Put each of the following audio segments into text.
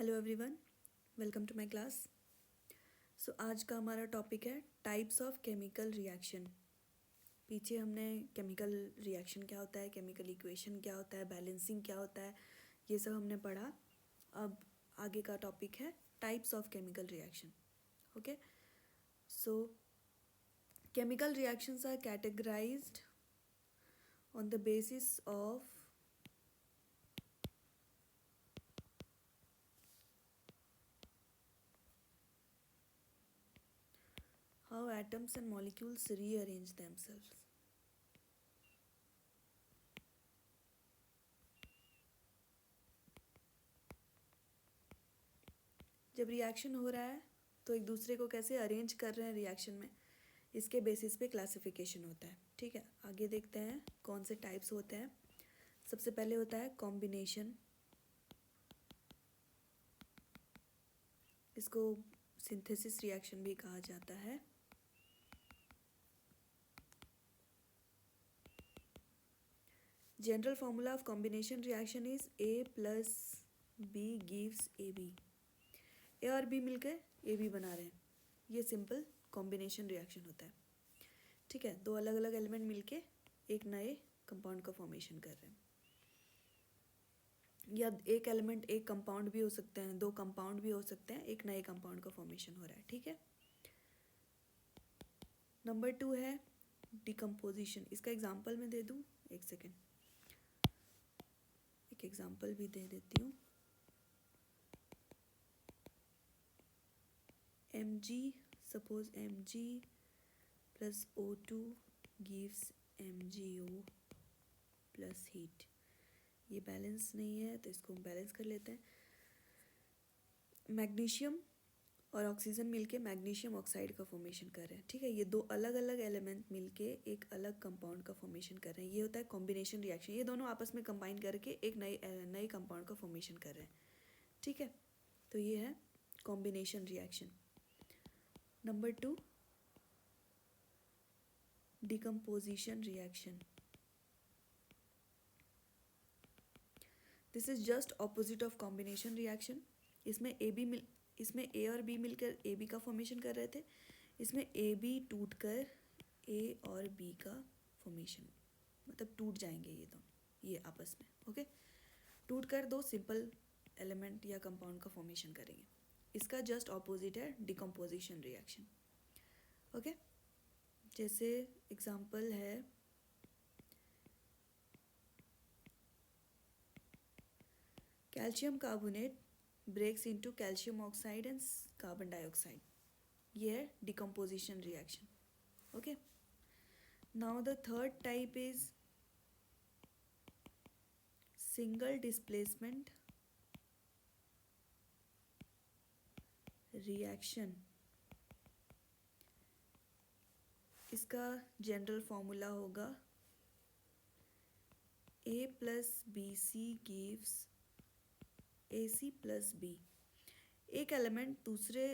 Hello everyone, welcome to my class. So आज का हमारा टॉपिक है टाइप्स ऑफ केमिकल रिएक्शन। पीछे हमने केमिकल रिएक्शन क्या होता है, केमिकल इक्वेशन क्या होता है, बैलेंसिंग क्या होता है, ये सब हमने पढ़ा। अब आगे का टॉपिक है types of chemical reaction. Okay, so chemical reactions are categorised on the basis of how atoms and molecules rearrange themselves. जब रिएक्शन हो रहा है तो एक दूसरे को कैसे अरेंज कर रहे हैं रिएक्शन में, इसके बेसिस पे क्लासिफिकेशन होता है। ठीक है, आगे देखते हैं कौन से टाइप्स होते हैं। सबसे पहले होता है कॉम्बिनेशन। इसको सिंथेसिस रिएक्शन भी कहा जाता है। General formula of combination reaction is A plus B gives AB। ए और बी मिलकर AB बना रहे हैं, ये सिंपल कॉम्बिनेशन रिएक्शन होता है। ठीक है, दो अलग अलग एलिमेंट मिलके एक नए कंपाउंड का फॉर्मेशन कर रहे हैं, या एक एलिमेंट एक कंपाउंड भी हो सकते हैं, दो कंपाउंड भी हो सकते हैं, एक नए कंपाउंड का फॉर्मेशन हो रहा है। ठीक है, नंबर 2 है डिकम्पोजिशन। इसका एग्जांपल मैं दे दूं, एक सेकेंड, एक एग्जांपल भी दे देती हूँ। Mg, suppose Mg plus O2 gives MgO plus heat. ये बैलेंस नहीं है तो इसको हम बैलेंस कर लेते हैं। मैग्नीशियम और ऑक्सीजन मिलके मैग्नीशियम ऑक्साइड का फॉर्मेशन कर रहे हैं। ठीक है, ये दो अलग अलग एलिमेंट मिलके एक अलग कंपाउंड का फॉर्मेशन कर रहे हैं, ये होता है कॉम्बिनेशन रिएक्शन। ये दोनों आपस में कंबाइन करके एक नए कंपाउंड का फॉर्मेशन कर रहे हैं। ठीक है, तो ये है combination reaction. Number 2 decomposition reaction. This is just opposite of combination reaction. इसमें ए और बी मिलकर ए बी का फॉर्मेशन कर रहे थे, इसमें ए बी टूट कर ए और बी का फॉर्मेशन, मतलब टूट जाएंगे ये दोनों, ये आपस में। ओके, टूट कर दो सिंपल एलिमेंट या कंपाउंड का फॉर्मेशन करेंगे। इसका जस्ट ऑपोजिट है डिकम्पोजिशन रिएक्शन। ओके, जैसे एग्जांपल है calcium carbonate breaks into calcium oxide and carbon dioxide, ये है decomposition reaction. Okay, now the third type is single displacement reaction. इसका जनरल फॉर्मूला होगा A plus B C gives AC plus B. एक element दूसरे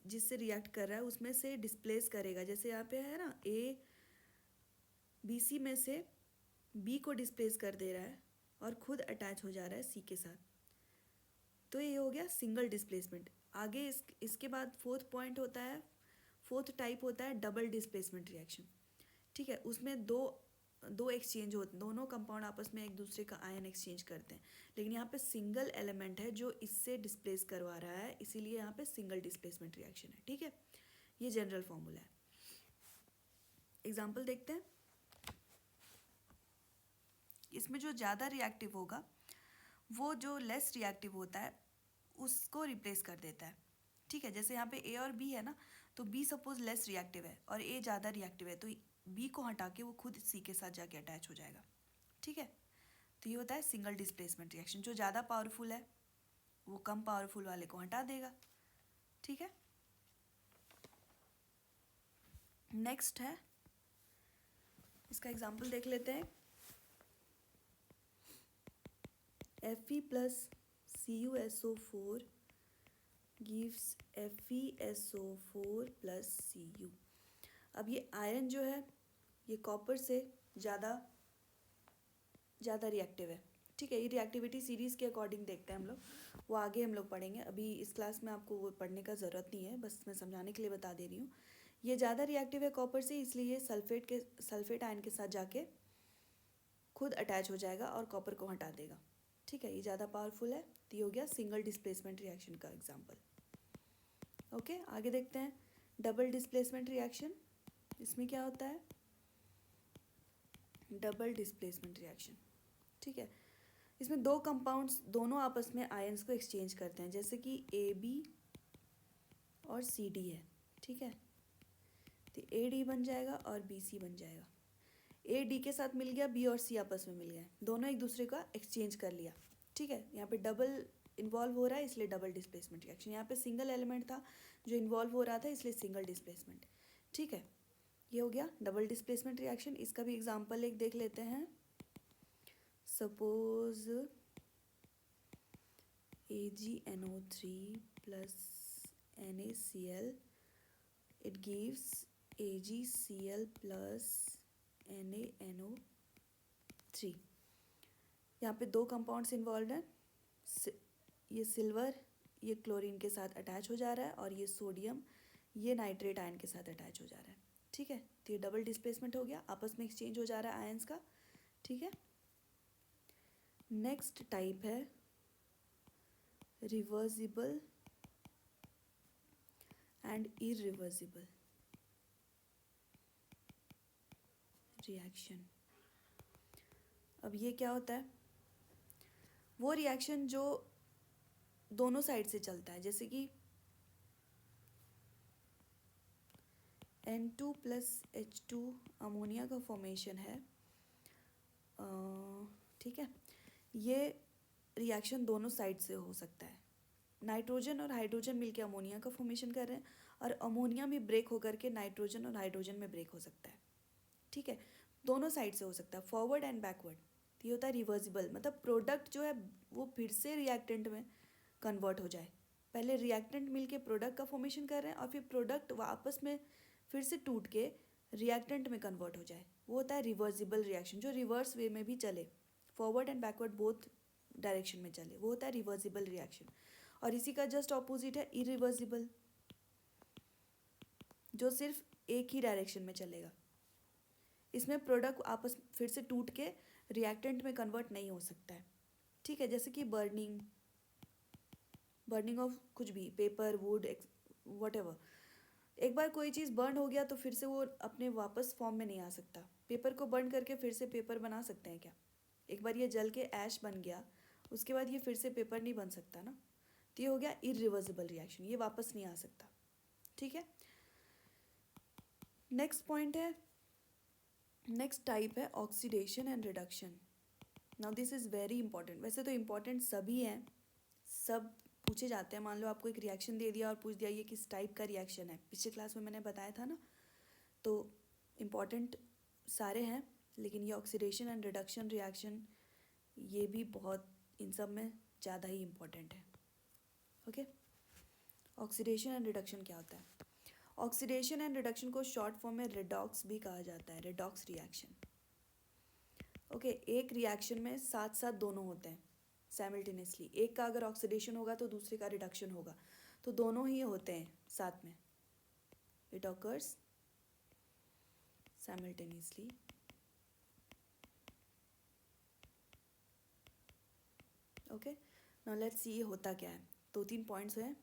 जिससे react कर रहा है उसमें से डिस्प्लेस करेगा, जैसे यहाँ पे है ना, A BC में से B को डिस्प्लेस कर दे रहा है और खुद अटैच हो जा रहा है C के साथ, तो ये हो गया सिंगल डिस्प्लेसमेंट। आगे इसके बाद फोर्थ टाइप होता है डबल डिस्प्लेसमेंट रिएक्शन। ठीक है, उसमें दो एक्सचेंज होते हैं, दोनों कंपाउंड आपस में एक दूसरे का आयन एक्सचेंज करते हैं, लेकिन यहाँ पे सिंगल एलिमेंट है जो इससे डिस्प्लेस करवा रहा है, इसीलिए यहाँ पे सिंगल डिस्प्लेसमेंट रिएक्शन है। ठीक है, ये जनरल फॉर्मूला है। एग्जांपल देखते हैं। इसमें जो ज़्यादा रिएक्टिव होगा वो जो लेस रिएक्टिव होता है उसको रिप्लेस कर देता है। ठीक है, जैसे यहाँ पे ए और बी है ना, तो बी सपोज लेस रिएक्टिव है और ए ज़्यादा रिएक्टिव है, तो बी को हटा के वो खुद सी के साथ जाके अटैच हो जाएगा। ठीक है, तो ये होता है सिंगल डिस्प्लेसमेंट रिएक्शन। जो ज़्यादा पावरफुल है वो कम पावरफुल वाले को हटा देगा। ठीक है, नेक्स्ट है, इसका एग्जांपल देख लेते हैं। Fe plus CuSO4 gives FeSO4 plus Cu। अब ये आयन जो है ये कॉपर से ज़्यादा रिएक्टिव है। ठीक है, ये रिएक्टिविटी सीरीज़ के अकॉर्डिंग देखते हैं हम लोग, वो आगे हम लोग पढ़ेंगे, अभी इस क्लास में आपको वो पढ़ने का ज़रूरत नहीं है, बस मैं समझाने के लिए बता दे रही हूँ। ये ज़्यादा रिएक्टिव है कॉपर से, इसलिए ये सल्फेट आयन के साथ जाके खुद अटैच हो जाएगा और कॉपर को हटा देगा। ठीक है, ये ज़्यादा पावरफुल है, तो ये हो गया सिंगल डिस्प्लेसमेंट रिएक्शन का एग्जाम्पल। ओके, आगे देखते हैं डबल डिस्प्लेसमेंट रिएक्शन। इसमें क्या होता है, डबल डिस्प्लेसमेंट रिएक्शन। ठीक है, इसमें दो कंपाउंड्स दोनों आपस में आयंस को एक्सचेंज करते हैं, जैसे कि AB और CD है। ठीक है, तो AD बन जाएगा और BC बन जाएगा। AD के साथ मिल गया, B और C आपस में मिल गए, दोनों एक दूसरे का एक्सचेंज कर लिया। ठीक है, यहाँ पे डबल इन्वॉल्व हो रहा है, इसलिए डबल डिस्प्लेसमेंट रिएक्शन। यहाँ पे सिंगल एलिमेंट था जो इन्वॉल्व हो रहा था, इसलिए सिंगल डिस्प्लेसमेंट। ठीक है, ये हो गया डबल डिस्प्लेसमेंट रिएक्शन। इसका भी एग्जाम्पल एक देख लेते हैं। Suppose AgNO3 plus NaCl, it gives AgCl plus NaNO3। यहाँ पे दो कंपाउंड्स इन्वॉल्व हैं, ये सिल्वर ये क्लोरीन के साथ अटैच हो जा रहा है और ये सोडियम ये नाइट्रेट आयन के साथ अटैच हो जा रहा है। ठीक है, तो ये डबल डिस्प्लेसमेंट हो गया, आपस में एक्सचेंज हो जा रहा है आयंस का। ठीक है, नेक्स्ट टाइप है रिवर्सिबल एंड इरिवर्सिबल रिएक्शन। अब ये क्या होता है, वो रिएक्शन जो दोनों साइड से चलता है, जैसे कि N2 प्लस H2 अमोनिया का फॉर्मेशन है। ठीक है, ये रिएक्शन दोनों साइड से हो सकता है। नाइट्रोजन और हाइड्रोजन मिलकर अमोनिया का फॉर्मेशन कर रहे हैं, और अमोनिया भी ब्रेक होकर के नाइट्रोजन और हाइड्रोजन में ब्रेक हो सकता है। ठीक है, दोनों साइड से हो सकता है, फॉरवर्ड एंड बैकवर्ड। तो ये होता है रिवर्सिबल, मतलब प्रोडक्ट जो है वो फिर से रिएक्टेंट में कन्वर्ट हो जाए। पहले रिएक्टेंट मिलके प्रोडक्ट का फॉर्मेशन कर रहे हैं और फिर प्रोडक्ट वापस में फिर से टूट के रिएक्टेंट में कन्वर्ट हो जाए, वो होता है रिवर्सिबल रिएक्शन। जो रिवर्स वे में भी चले, forward and backward both direction में चले, वो होता है रिवर्सिबल रिएक्शन। और इसी का जस्ट ऑपोजिट है इरिवर्सिबल, जो सिर्फ एक ही डायरेक्शन में चलेगा। इसमें प्रोडक्ट आपस फिर से टूट के रिएक्टेंट में कन्वर्ट नहीं हो सकता है। ठीक है, जैसे कि बर्निंग ऑफ कुछ भी, पेपर, वुड, व्हाटएवर। एक बार कोई चीज़ बर्न हो गया तो फिर से वो अपने वापस फॉर्म में नहीं आ सकता। पेपर को बर्न करके फिर से पेपर बना सकते हैं क्या? एक बार ये जल के ऐश बन गया, उसके बाद ये फिर से पेपर नहीं बन सकता ना। तो ये हो गया इरिवर्सिबल रिएक्शन, ये वापस नहीं आ सकता। ठीक है, नेक्स्ट पॉइंट है, नेक्स्ट टाइप है oxidation and reduction. Now this is very important. वैसे तो इंपॉर्टेंट सभी हैं, सब पूछे जाते हैं। मान लो आपको एक रिएक्शन दे दिया और पूछ दिया ये किस टाइप का रिएक्शन है, पिछले क्लास में मैंने बताया था ना, तो इम्पॉर्टेंट सारे हैं, लेकिन ये ऑक्सीडेशन एंड रिडक्शन रिएक्शन ये भी बहुत, इन सब में ज़्यादा ही इम्पॉर्टेंट है। ओके, ऑक्सीडेशन एंड रिडक्शन क्या होता है? ऑक्सीडेशन एंड रिडक्शन को शॉर्ट फॉर्म में रेडॉक्स भी कहा जाता है, रेडॉक्स रिएक्शन। ओके, एक रिएक्शन में साथ साथ दोनों होते हैं साइमल्टेनियसली। एक का अगर ऑक्सीडेशन होगा तो दूसरे का रिडक्शन होगा, तो दोनों ही होते हैं साथ में। It occurs simultaneously. Okay, now let's see ये होता क्या है। दो तीन पॉइंट्स हैं,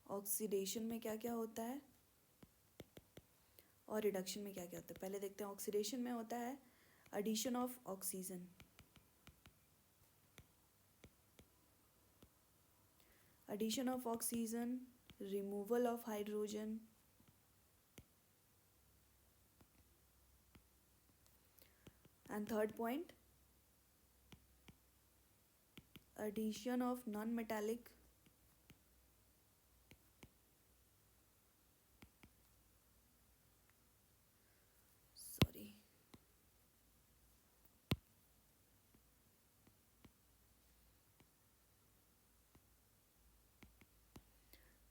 ऑक्सीडेशन में क्या क्या होता है और रिडक्शन में क्या क्या होता है। पहले देखते हैं, ऑक्सीडेशन में होता है addition of oxygen, addition of oxygen, removal of hydrogen, and third point, addition of non-metallic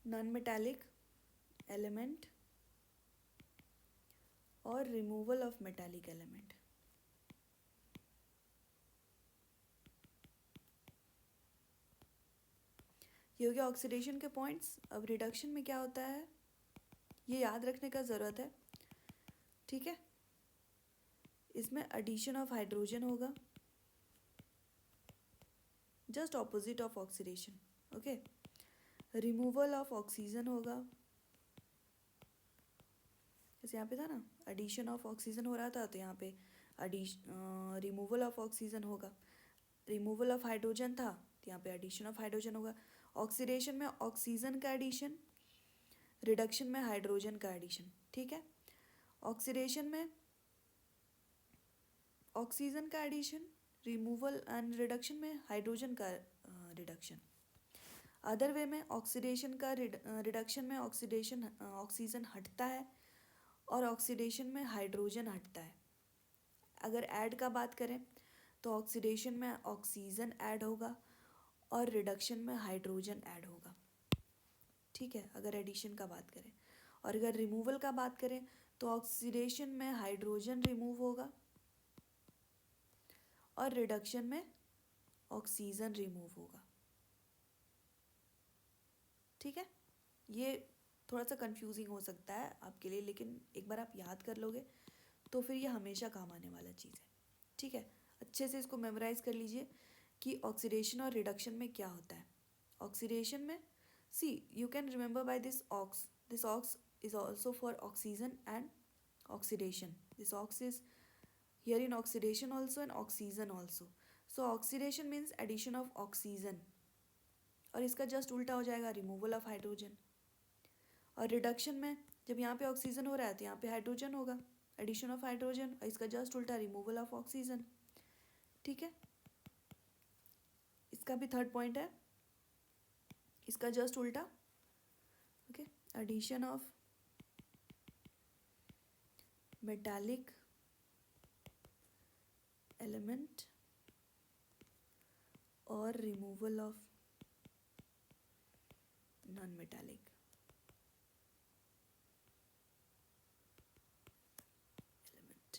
non-metallic element और removal of metallic element। ये हो गया ऑक्सीडेशन के पॉइंट्स। अब रिडक्शन में क्या होता है ये याद रखने का ज़रूरत है, ठीक है। इसमें एडिशन ऑफ हाइड्रोजन होगा, just opposite of oxidation, okay. Removal of oxygen होगा, जैसे यहाँ पे था ना एडिशन ऑफ ऑक्सीजन हो रहा था, तो यहाँ पे रिमूवल ऑफ ऑक्सीजन होगा। रिमूवल ऑफ हाइड्रोजन था तो यहाँ पे एडिशन ऑफ हाइड्रोजन होगा। ऑक्सीडेशन में ऑक्सीजन का एडिशन, रिडक्शन में हाइड्रोजन का एडिशन, ठीक है। ऑक्सीडेशन में ऑक्सीजन का एडिशन, रिमूवल एंड रिडक्शन में हाइड्रोजन का रिडक्शन। अदर वे में ऑक्सीडेशन का रिडक्शन में ऑक्सीजन हटता है और ऑक्सीडेशन में हाइड्रोजन हटता है। अगर ऐड का बात करें तो ऑक्सीडेशन में ऑक्सीजन ऐड होगा और रिडक्शन में हाइड्रोजन ऐड होगा, ठीक है, अगर एडिशन का बात करें। और अगर रिमूवल का बात करें तो ऑक्सीडेशन में हाइड्रोजन रिमूव होगा और रिडक्शन में ऑक्सीजन रिमूव होगा, ठीक है। ये थोड़ा सा कंफ्यूजिंग हो सकता है आपके लिए, लेकिन एक बार आप याद कर लोगे तो फिर ये हमेशा काम आने वाला चीज़ है, ठीक है। अच्छे से इसको मेमोराइज कर लीजिए कि ऑक्सीडेशन और रिडक्शन में क्या होता है। ऑक्सीडेशन में see you can remember by this ox is also for oxygen and oxidation. This ox is here in oxidation also and oxygen also. So oxidation means addition of oxygen और इसका just उल्टा हो जाएगा removal of hydrogen. और reduction में जब यहाँ पे ऑक्सीजन हो रहा है तो यहाँ पे हाइड्रोजन होगा, एडिशन ऑफ हाइड्रोजन, और इसका जस्ट उल्टा रिमूवल ऑफ ऑक्सीजन, ठीक है। इसका भी थर्ड पॉइंट है, इसका जस्ट उल्टा, okay. Addition of metallic element और removal of non metallic element,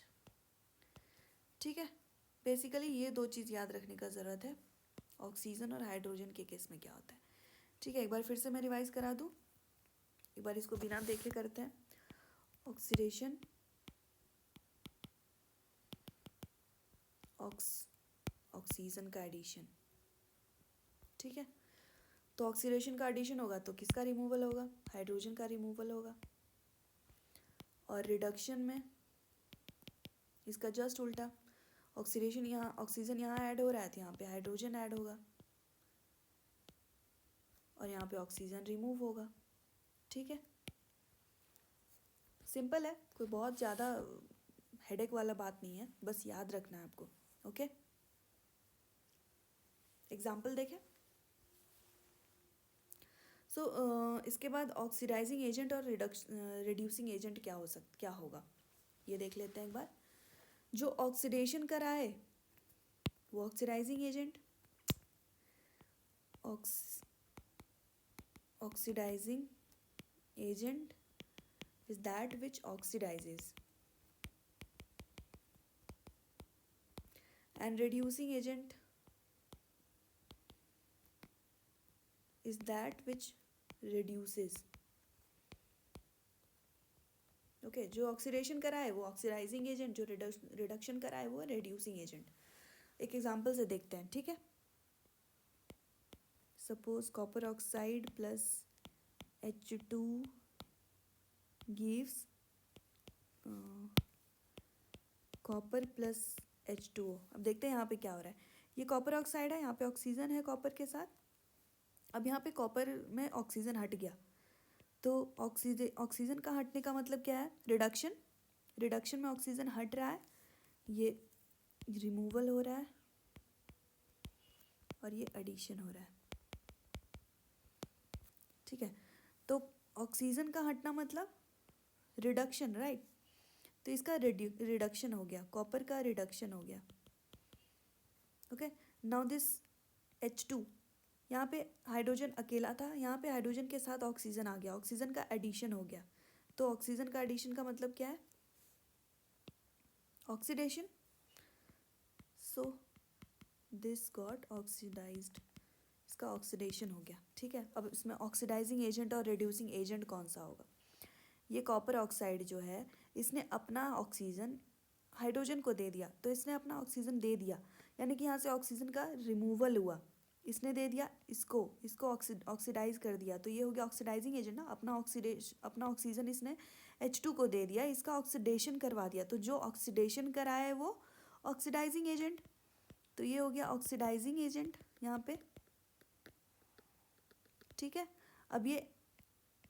ठीक है। बेसिकली ये दो चीज़ याद रखने का ज़रूरत है, ऑक्सीजन और हाइड्रोजन के केस में क्या होता है, ठीक है। एक बार फिर से मैं रिवाइज करा दूँ, एक बार इसको बिना देखे करते हैं। ऑक्सीडेशन, ऑक्सीजन का एडिशन, ठीक है। तो ऑक्सीडेशन का एडिशन होगा तो किसका रिमूवल होगा, हाइड्रोजन का रिमूवल होगा। और रिडक्शन में इसका जस्ट उल्टा, ऑक्सीडेशन यहाँ ऑक्सीजन यहाँ ऐड हो रहा है तो यहाँ पे हाइड्रोजन ऐड होगा और यहाँ पे ऑक्सीजन रिमूव होगा, ठीक है। सिंपल है, कोई बहुत ज़्यादा हेडेक वाला बात नहीं है, बस याद रखना है आपको, ओके। एग्जाम्पल देखें। सो इसके बाद ऑक्सीडाइजिंग एजेंट और रिड्यूसिंग एजेंट क्या होगा ये देख लेते हैं एक बार। जो ऑक्सीडेशन कराए वो oxidising agent, oxidising agent is that which oxidizes, and reducing agent is that which reduces, okay. जो ऑक्सीडेशन करा है वो ऑक्सीडाइजिंग एजेंट, जो रिडक्शन करा है वो रिड्यूसिंग एजेंट। एक एग्जांपल से देखते हैं, ठीक है। Suppose copper oxide plus H2 gives copper plus H2O। अब देखते हैं यहाँ पे क्या हो रहा है। ये कॉपर ऑक्साइड है, यहाँ पे ऑक्सीजन है कॉपर के साथ। अब यहाँ पे कॉपर में ऑक्सीजन हट गया तो ऑक्सीजन का हटने का मतलब क्या है, रिडक्शन। रिडक्शन में ऑक्सीजन हट रहा है, ये रिमूवल हो रहा है और ये एडिशन हो रहा है, ठीक है। तो ऑक्सीजन का हटना मतलब रिडक्शन, राइट। तो इसका रिडक्शन हो गया, कॉपर का रिडक्शन हो गया, ओके। नाउ दिस H2, यहाँ पे हाइड्रोजन अकेला था, यहाँ पे हाइड्रोजन के साथ ऑक्सीजन आ गया, ऑक्सीजन का एडिशन हो गया। तो ऑक्सीजन का एडिशन का मतलब क्या है, oxidation. So this got oxidised, इसका ऑक्सीडेशन हो गया, ठीक है। अब इसमें ऑक्सीडाइजिंग एजेंट और रिड्यूसिंग एजेंट कौन सा होगा? ये कॉपर ऑक्साइड जो है इसने अपना ऑक्सीजन हाइड्रोजन को दे दिया, तो इसने अपना ऑक्सीजन दे दिया, यानी कि यहाँ से ऑक्सीजन का रिमूवल हुआ, इसने दे दिया इसको इसको ऑक्सीडाइज कर दिया, तो ये हो गया ऑक्सीडाइजिंग एजेंट ना। अपना ऑक्सीजन इसने H2 को दे दिया, इसका ऑक्सीडेशन करवा दिया, तो जो ऑक्सीडेशन कराए वो ऑक्सीडाइजिंग एजेंट, तो ये हो गया ऑक्सीडाइजिंग एजेंट यहाँ पे, ठीक है। अब ये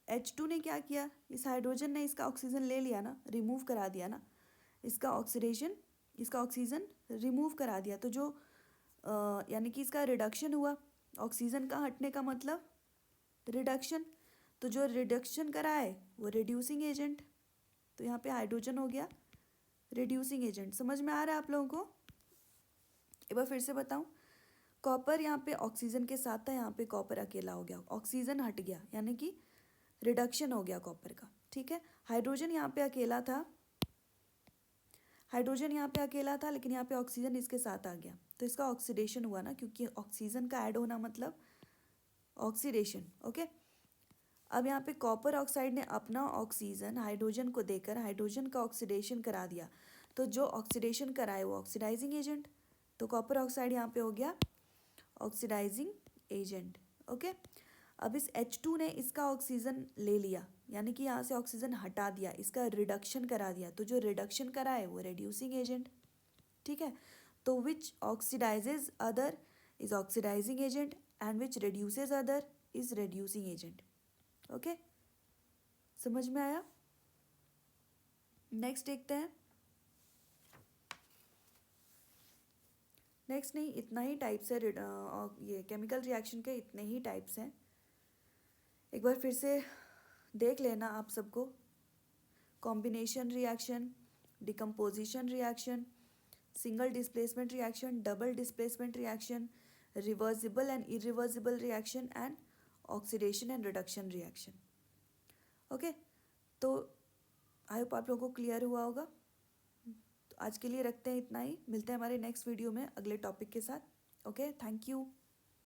H2 ने क्या किया, इस हाइड्रोजन ने इसका ऑक्सीजन ले लिया ना, रिमूव करा दिया ना, इसका ऑक्सीजन रिमूव करा दिया, तो जो यानी कि इसका रिडक्शन हुआ, ऑक्सीजन का हटने का मतलब रिडक्शन, तो जो रिडक्शन कराए वो रिड्यूसिंग एजेंट, तो यहाँ पे हाइड्रोजन हो गया रिड्यूसिंग एजेंट। समझ में आ रहा है आप लोगों को? एक बार फिर से बताऊँ, कॉपर यहाँ पे ऑक्सीजन के साथ था, यहाँ पे कॉपर अकेला हो गया, ऑक्सीजन हट गया, यानी कि रिडक्शन हो गया कॉपर का, ठीक है। हाइड्रोजन यहाँ पे अकेला था, लेकिन यहाँ पे ऑक्सीजन इसके साथ आ गया, तो इसका ऑक्सीडेशन हुआ ना, क्योंकि ऑक्सीजन का ऐड होना मतलब ऑक्सीडेशन, ओके। अब यहाँ पे कॉपर ऑक्साइड ने अपना ऑक्सीजन हाइड्रोजन को देकर हाइड्रोजन का ऑक्सीडेशन करा दिया, तो जो ऑक्सीडेशन कराए वो ऑक्सीडाइजिंग एजेंट, तो कॉपर ऑक्साइड यहाँ पे हो गया ऑक्सीडाइजिंग एजेंट, ओके। अब इस H2 ने इसका ऑक्सीजन ले लिया, यानी कि यहाँ से ऑक्सीजन हटा दिया, इसका रिडक्शन करा दिया, तो जो रिडक्शन कराए वो रिड्यूसिंग एजेंट, ठीक है। तो which oxidises other is oxidising agent and which reduces other is reducing agent, okay. समझ में आया? नेक्स्ट देखते हैं। नेक्स्ट नहीं, इतना ही टाइप्स है, ये केमिकल रिएक्शन के इतने ही टाइप्स हैं। एक बार फिर से देख लेना आप सबको, combination reaction, decomposition reaction, single displacement reaction, double displacement reaction, reversible and irreversible reaction and oxidation and reduction reaction, okay. तो आई होप आप लोगों को क्लियर हुआ होगा। तो आज के लिए रखते हैं इतना ही, मिलते हैं हमारे नेक्स्ट वीडियो में अगले टॉपिक के साथ, ओके। Thank you.